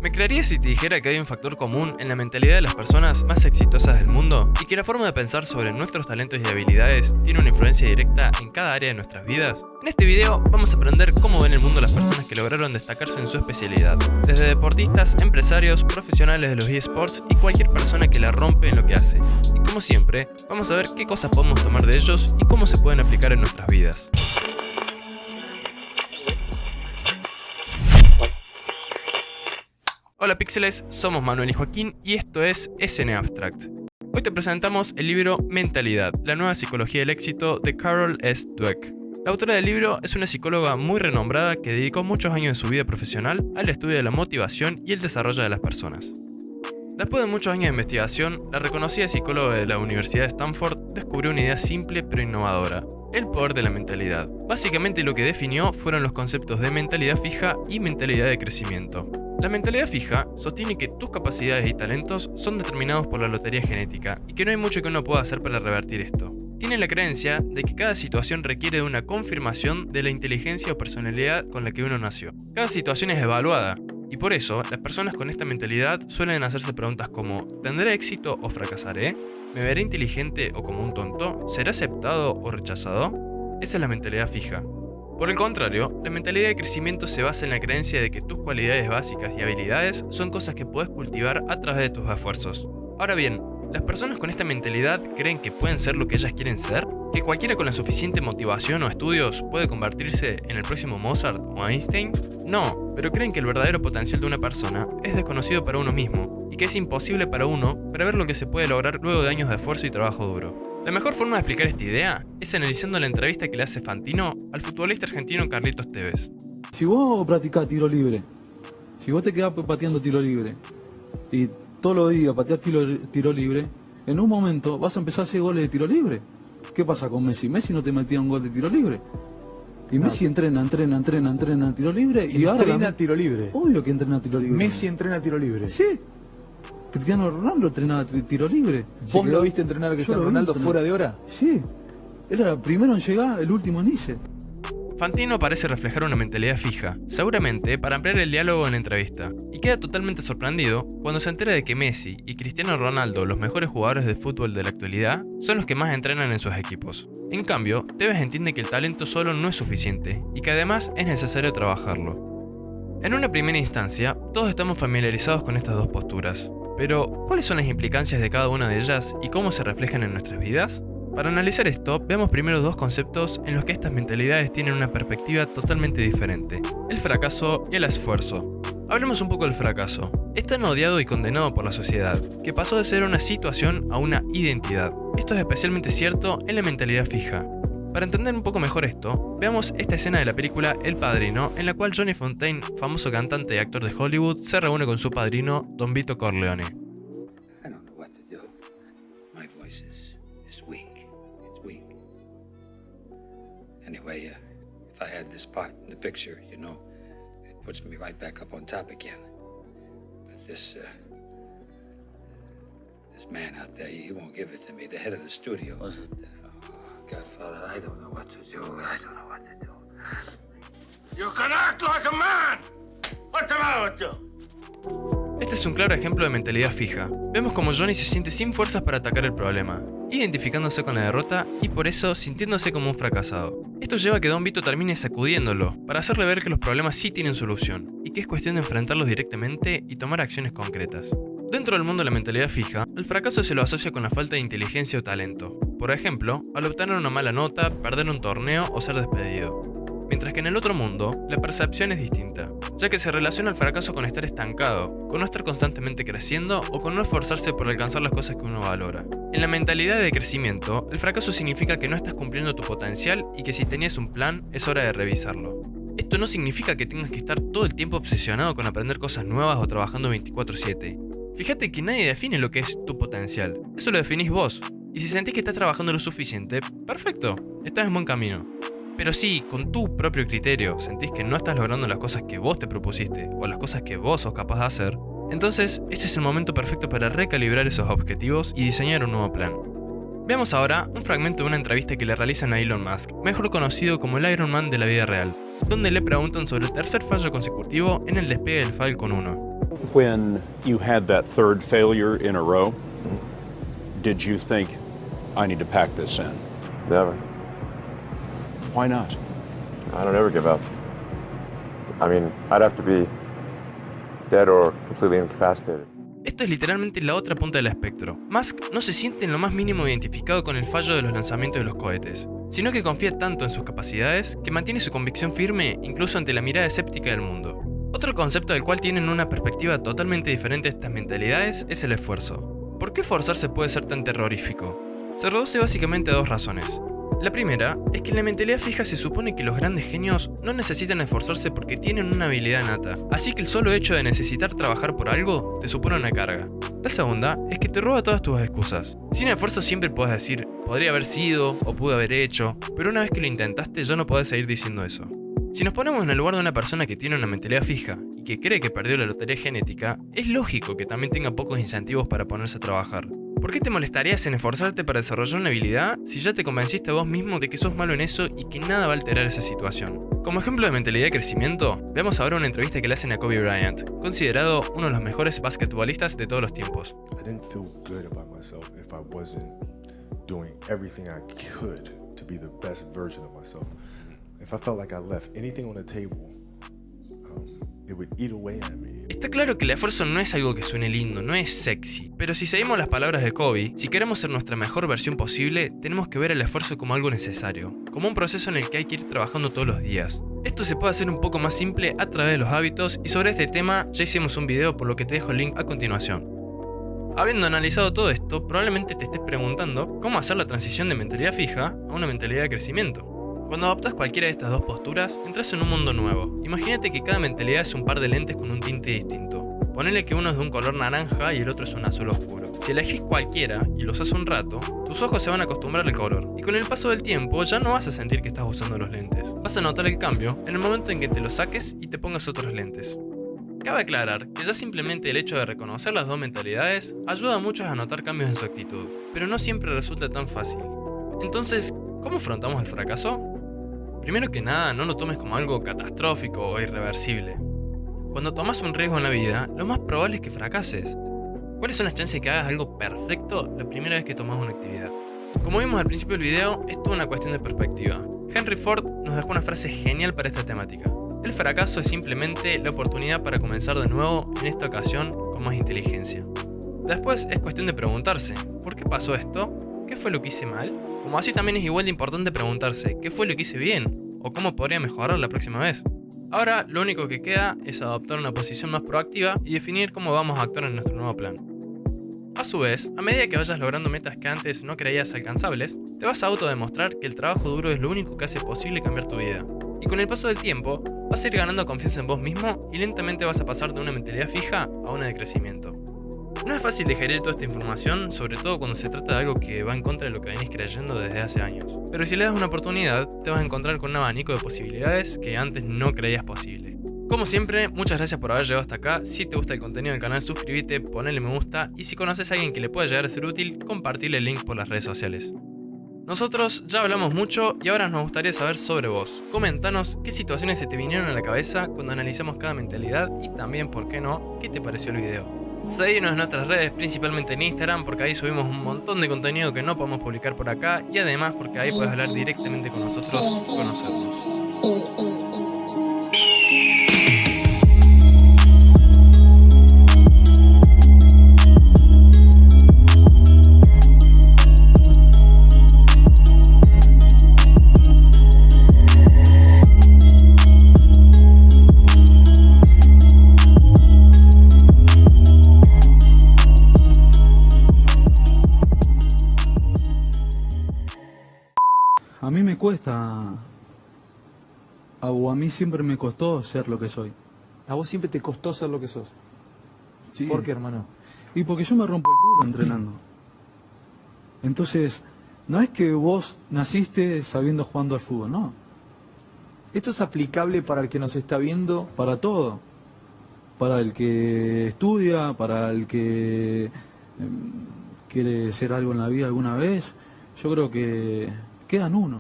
¿Me creerías si te dijera que hay un factor común en la mentalidad de las personas más exitosas del mundo? Y que la forma de pensar sobre nuestros talentos y habilidades tiene una influencia directa en cada área de nuestras vidas? En este video vamos a aprender cómo ven el mundo las personas que lograron destacarse en su especialidad. Desde deportistas, empresarios, profesionales de los eSports y cualquier persona que la rompe en lo que hace. Y como siempre, vamos a ver qué cosas podemos tomar de ellos y cómo se pueden aplicar en nuestras vidas. Hola Píxeles, somos Manuel y Joaquín y esto es SN Abstract. Hoy te presentamos el libro Mentalidad, la nueva psicología del éxito de Carol S. Dweck. La autora del libro es una psicóloga muy renombrada que dedicó muchos años de su vida profesional al estudio de la motivación y el desarrollo de las personas. Después de muchos años de investigación, la reconocida psicóloga de la Universidad de Stanford descubrió una idea simple pero innovadora: el poder de la mentalidad. Básicamente lo que definió fueron los conceptos de mentalidad fija y mentalidad de crecimiento. La mentalidad fija sostiene que tus capacidades y talentos son determinados por la lotería genética y que no hay mucho que uno pueda hacer para revertir esto. Tiene la creencia de que cada situación requiere de una confirmación de la inteligencia o personalidad con la que uno nació. Cada situación es evaluada y por eso las personas con esta mentalidad suelen hacerse preguntas como: ¿tendré éxito o fracasaré? ¿Me veré inteligente o como un tonto? ¿Seré aceptado o rechazado? Esa es la mentalidad fija. Por el contrario, la mentalidad de crecimiento se basa en la creencia de que tus cualidades básicas y habilidades son cosas que puedes cultivar a través de tus esfuerzos. Ahora bien, ¿las personas con esta mentalidad creen que pueden ser lo que ellas quieren ser? ¿Que cualquiera con la suficiente motivación o estudios puede convertirse en el próximo Mozart o Einstein? No, pero creen que el verdadero potencial de una persona es desconocido para uno mismo y que es imposible para uno prever lo que se puede lograr luego de años de esfuerzo y trabajo duro. La mejor forma de explicar esta idea es analizando la entrevista que le hace Fantino al futbolista argentino Carlitos Tevez. Si vos practicás tiro libre, si vos te quedás pateando tiro libre y todos los días pateás tiro libre, en un momento vas a empezar a hacer goles de tiro libre. ¿Qué pasa con Messi? Messi no te metía un gol de tiro libre. Y Messi entrena tiro libre y ahora entrena tiro libre. Obvio que entrena tiro libre. Messi entrena tiro libre. Sí. Cristiano Ronaldo entrenaba tiro libre. ¿Vos lo viste entrenar a Cristiano Ronaldo fuera de hora? Sí. Era el primero en llegar, el último en irse. Fantino parece reflejar una mentalidad fija, seguramente para ampliar el diálogo en la entrevista, y queda totalmente sorprendido cuando se entera de que Messi y Cristiano Ronaldo, los mejores jugadores de fútbol de la actualidad, son los que más entrenan en sus equipos. En cambio, Tevez entiende que el talento solo no es suficiente y que además es necesario trabajarlo. En una primera instancia, todos estamos familiarizados con estas dos posturas, pero ¿cuáles son las implicancias de cada una de ellas y cómo se reflejan en nuestras vidas? Para analizar esto, veamos primero dos conceptos en los que estas mentalidades tienen una perspectiva totalmente diferente: el fracaso y el esfuerzo. Hablemos un poco del fracaso. Es tan odiado y condenado por la sociedad, que pasó de ser una situación a una identidad. Esto es especialmente cierto en la mentalidad fija. Para entender un poco mejor esto, veamos esta escena de la película El Padrino, en la cual Johnny Fontane, famoso cantante y actor de Hollywood, se reúne con su padrino, Don Vito Corleone. Anyway, if I had this part in the picture, you know, it puts me right back up on top again. But this man out there, he won't give it to me. The head of the studio. Oh, Godfather, I don't know what to do. I don't know what to do. You can act like a man! What's the matter with you? Este es un claro ejemplo de mentalidad fija. Vemos como Johnny se siente sin fuerzas para atacar el problema, identificándose con la derrota y por eso sintiéndose como un fracasado. Esto lleva a que Don Vito termine sacudiéndolo, para hacerle ver que los problemas sí tienen solución, y que es cuestión de enfrentarlos directamente y tomar acciones concretas. Dentro del mundo de la mentalidad fija, el fracaso se lo asocia con la falta de inteligencia o talento. Por ejemplo, al obtener una mala nota, perder un torneo o ser despedido. Mientras que en el otro mundo, la percepción es distinta, ya que se relaciona el fracaso con estar estancado, con no estar constantemente creciendo o con no esforzarse por alcanzar las cosas que uno valora. En la mentalidad de crecimiento, el fracaso significa que no estás cumpliendo tu potencial y que si tenías un plan, es hora de revisarlo. Esto no significa que tengas que estar todo el tiempo obsesionado con aprender cosas nuevas o trabajando 24/7. Fíjate que nadie define lo que es tu potencial, eso lo definís vos. Y si sentís que estás trabajando lo suficiente, perfecto, estás en buen camino. Pero si, con tu propio criterio, sentís que no estás logrando las cosas que vos te propusiste o las cosas que vos sos capaz de hacer, entonces este es el momento perfecto para recalibrar esos objetivos y diseñar un nuevo plan. Veamos ahora un fragmento de una entrevista que le realizan a Elon Musk, mejor conocido como el Iron Man de la vida real, donde le preguntan sobre el tercer fallo consecutivo en el despegue del Falcon 1. When you had that third failure in a row, did you think, I need to pack this in? Never. Why not? I don't ever give up. I mean, I'd have to be dead or completely incapacitated. Esto es literalmente la otra punta del espectro. Musk no se siente en lo más mínimo identificado con el fallo de los lanzamientos de los cohetes, sino que confía tanto en sus capacidades que mantiene su convicción firme incluso ante la mirada escéptica del mundo. Otro concepto del cual tienen una perspectiva totalmente diferente a estas mentalidades es el esfuerzo. ¿Por qué esforzarse puede ser tan terrorífico? Se reduce básicamente a dos razones. La primera es que en la mentalidad fija se supone que los grandes genios no necesitan esforzarse porque tienen una habilidad nata, así que el solo hecho de necesitar trabajar por algo te supone una carga. La segunda es que te roba todas tus excusas. Sin esfuerzo siempre puedes decir, podría haber sido o pude haber hecho, pero una vez que lo intentaste ya no podés seguir diciendo eso. Si nos ponemos en el lugar de una persona que tiene una mentalidad fija y que cree que perdió la lotería genética, es lógico que también tenga pocos incentivos para ponerse a trabajar. ¿Por qué te molestarías en esforzarte para desarrollar una habilidad si ya te convenciste a vos mismo de que sos malo en eso y que nada va a alterar esa situación? Como ejemplo de mentalidad de crecimiento, veamos ahora una entrevista que le hacen a Kobe Bryant, considerado uno de los mejores basquetbolistas de todos los tiempos. I didn't feel good about myself if I wasn't doing everything I could to be the best version of myself. If I felt like I left anything on the table, it would eat away at me. Está claro que el esfuerzo no es algo que suene lindo, no es sexy, pero si seguimos las palabras de Kobe, si queremos ser nuestra mejor versión posible, tenemos que ver el esfuerzo como algo necesario, como un proceso en el que hay que ir trabajando todos los días. Esto se puede hacer un poco más simple a través de los hábitos y sobre este tema ya hicimos un video por lo que te dejo el link a continuación. Habiendo analizado todo esto, probablemente te estés preguntando cómo hacer la transición de mentalidad fija a una mentalidad de crecimiento. Cuando adoptas cualquiera de estas dos posturas, entras en un mundo nuevo. Imagínate que cada mentalidad es un par de lentes con un tinte distinto. Ponele que uno es de un color naranja y el otro es un azul oscuro. Si elegís cualquiera y lo usas un rato, tus ojos se van a acostumbrar al color. Y con el paso del tiempo ya no vas a sentir que estás usando los lentes. Vas a notar el cambio en el momento en que te los saques y te pongas otros lentes. Cabe aclarar que ya simplemente el hecho de reconocer las dos mentalidades ayuda a muchos a notar cambios en su actitud, pero no siempre resulta tan fácil. Entonces, ¿cómo afrontamos el fracaso? Primero que nada, no lo tomes como algo catastrófico o irreversible. Cuando tomas un riesgo en la vida, lo más probable es que fracases. ¿Cuáles son las chances de que hagas algo perfecto la primera vez que tomas una actividad? Como vimos al principio del video, es toda una cuestión de perspectiva. Henry Ford nos dejó una frase genial para esta temática. El fracaso es simplemente la oportunidad para comenzar de nuevo, en esta ocasión con más inteligencia. Después es cuestión de preguntarse, ¿por qué pasó esto? ¿Qué fue lo que hice mal? Como así también es igual de importante preguntarse, ¿qué fue lo que hice bien? ¿O cómo podría mejorar la próxima vez? Ahora lo único que queda es adoptar una posición más proactiva y definir cómo vamos a actuar en nuestro nuevo plan. A su vez, a medida que vayas logrando metas que antes no creías alcanzables, te vas a autodemostrar que el trabajo duro es lo único que hace posible cambiar tu vida. Y con el paso del tiempo, vas a ir ganando confianza en vos mismo y lentamente vas a pasar de una mentalidad fija a una de crecimiento. No es fácil digerir toda esta información, sobre todo cuando se trata de algo que va en contra de lo que venís creyendo desde hace años. Pero si le das una oportunidad, te vas a encontrar con un abanico de posibilidades que antes no creías posible. Como siempre, muchas gracias por haber llegado hasta acá. Si te gusta el contenido del canal, suscríbete, ponle me gusta y si conoces a alguien que le pueda llegar a ser útil, compartirle el link por las redes sociales. Nosotros ya hablamos mucho y ahora nos gustaría saber sobre vos. Comentanos qué situaciones se te vinieron a la cabeza cuando analizamos cada mentalidad y también, por qué no, qué te pareció el video. Seguinos en nuestras redes, principalmente en Instagram, porque ahí subimos un montón de contenido que no podemos publicar por acá y además porque ahí puedes hablar directamente con nosotros y conocernos. A mí me cuesta, o a mí siempre me costó ser lo que soy. ¿A vos siempre te costó ser lo que sos? Sí. ¿Por qué, hermano? Y porque yo me rompo el culo entrenando. Entonces, no es que vos naciste sabiendo jugando al fútbol, no. Esto es aplicable para el que nos está viendo. Para todo. Para el que estudia, para el que quiere ser algo en la vida alguna vez. Yo creo que queda en uno.